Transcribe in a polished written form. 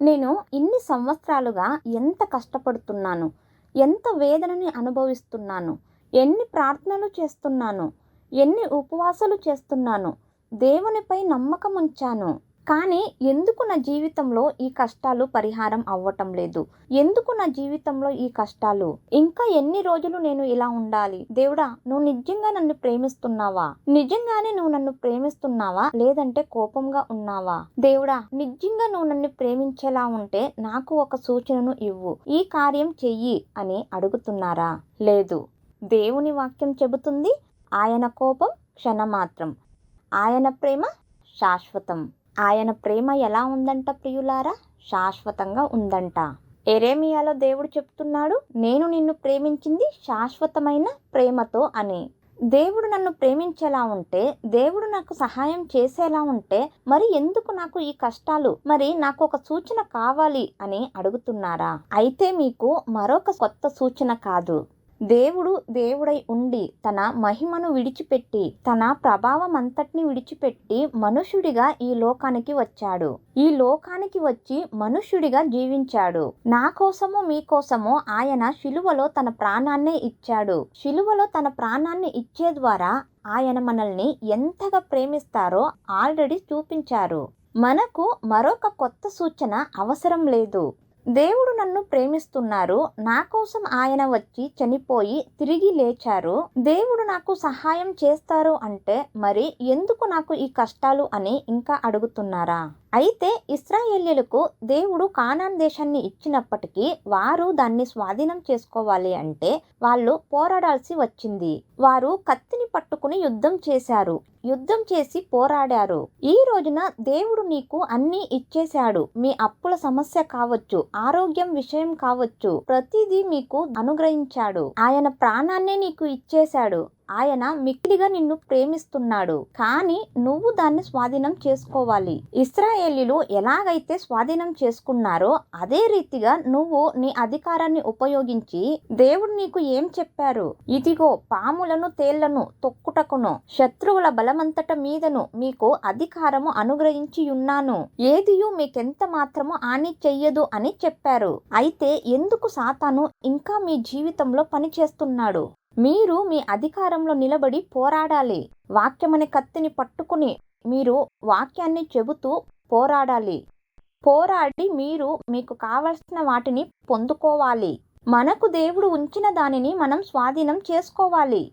నేను ఇన్ని సంవత్సరాలుగా ఎంత కష్టపడుతున్నాను, ఎంత వేదనని అనుభవిస్తున్నాను, ఎన్ని ప్రార్థనలు చేస్తున్నాను, ఎన్ని ఉపవాసాలు చేస్తున్నాను, దేవునిపై నమ్మకం ఉంచాను. కానీ ఎందుకు నా జీవితంలో ఈ కష్టాలు పరిహారం అవ్వటం లేదు? ఎందుకు నా జీవితంలో ఈ కష్టాలు? ఇంకా ఎన్ని రోజులు నేను ఇలా ఉండాలి? దేవుడా, నువ్వు నిజంగా నన్ను ప్రేమిస్తున్నావా? నిజంగానే నువ్వు నన్ను ప్రేమిస్తున్నావా? లేదంటే కోపంగా ఉన్నావా? దేవుడా, నిజంగా నువ్వు నన్ను ప్రేమించేలా ఉంటే నాకు ఒక సూచనను ఇవ్వు. ఈ కార్యం చెయ్యి అని అడుగుతున్నారా? లేదు. దేవుని వాక్యం చెబుతుంది, ఆయన కోపం క్షణమాత్రం, ఆయన ప్రేమ శాశ్వతం. ఆయన ప్రేమ ఎలా ఉందంట ప్రియులారా? శాశ్వతంగా ఉందంట. ఎరేమియాలో దేవుడు చెప్తున్నాడు, నేను నిన్ను ప్రేమించింది శాశ్వతమైన ప్రేమతో అని. దేవుడు నన్ను ప్రేమించేలా ఉంటే, దేవుడు నాకు సహాయం చేసేలా ఉంటే, మరి ఎందుకు నాకు ఈ కష్టాలు? మరి నాకు ఒక సూచన కావాలి అని అడుగుతున్నారా? అయితే మీకు మరొక కొత్త సూచన కాదు. దేవుడు దేవుడై ఉండి తన మహిమను విడిచిపెట్టి, తన ప్రభావం అంతటిని విడిచిపెట్టి మనుష్యుడిగా ఈ లోకానికి వచ్చాడు. ఈ లోకానికి వచ్చి మనుష్యుడిగా జీవించాడు. నా కోసము మీకోసము ఆయన శిలువలో తన ప్రాణాన్నే ఇచ్చాడు. శిలువలో తన ప్రాణాన్ని ఇచ్చే ద్వారా ఆయన మనల్ని ఎంతగా ప్రేమిస్తారో ఆల్రెడీ చూపించారు. మనకు మరొక కొత్త సూచన అవసరం లేదు. దేవుడు నన్ను ప్రేమిస్తున్నారు, నా కోసం ఆయన వచ్చి చనిపోయి తిరిగి లేచారు, దేవుడు నాకు సహాయం చేస్తారు అంటే మరి ఎందుకు నాకు ఈ కష్టాలు అని ఇంకా అడుగుతున్నారా? అయితే ఇశ్రాయేలీయులకు దేవుడు కానాన్ దేశాన్ని ఇచ్చినప్పటికీ వారు దాన్ని స్వాధీనం చేసుకోవాలి అంటే వాళ్ళు పోరాడాల్సి వచ్చింది. వారు కత్తిని పట్టుకుని యుద్ధం చేశారు, యుద్ధం చేసి పోరాడారు. ఈ రోజున దేవుడు నీకు అన్నీ ఇచ్చేశాడు. మీ అప్పుల సమస్య కావచ్చు, ఆరోగ్యం విషయం కావచ్చు, ప్రతిదీ మీకు అనుగ్రహించాడు. ఆయన ప్రాణాన్నే నీకు ఇచ్చేశాడు. ఆయన మిక్కిలిగా నిన్ను ప్రేమిస్తున్నాడు. కానీ నువ్వు దాన్ని స్వాధీనం చేసుకోవాలి. ఇశ్రాయేలీయులు ఎలాగైతే స్వాధీనం చేసుకున్నారో అదే రీతిగా నువ్వు నీ అధికారాన్ని ఉపయోగించి, దేవుడు నీకు ఏం చెప్పారు? ఇదిగో పాములను తేళ్లను తొక్కుటకును శత్రువుల బలమంతట మీదను మీకు అధికారము అనుగ్రహించి ఉన్నాను, ఏదియు మీకెంత మాత్రము హాని చెయ్యదు అని చెప్పారు. అయితే ఎందుకు సాతాను ఇంకా మీ జీవితంలో పనిచేస్తున్నాడు? మీరు మీ అధికారంలో నిలబడి పోరాడాలి. వాక్యమనే కత్తిని పట్టుకుని మీరు వాక్యాన్ని చెబుతూ పోరాడాలి. పోరాడి మీరు మీకు కావలసిన వాటిని పొందుకోవాలి. మనకు దేవుడు ఉంచిన దానిని మనం స్వాధీనం చేసుకోవాలి.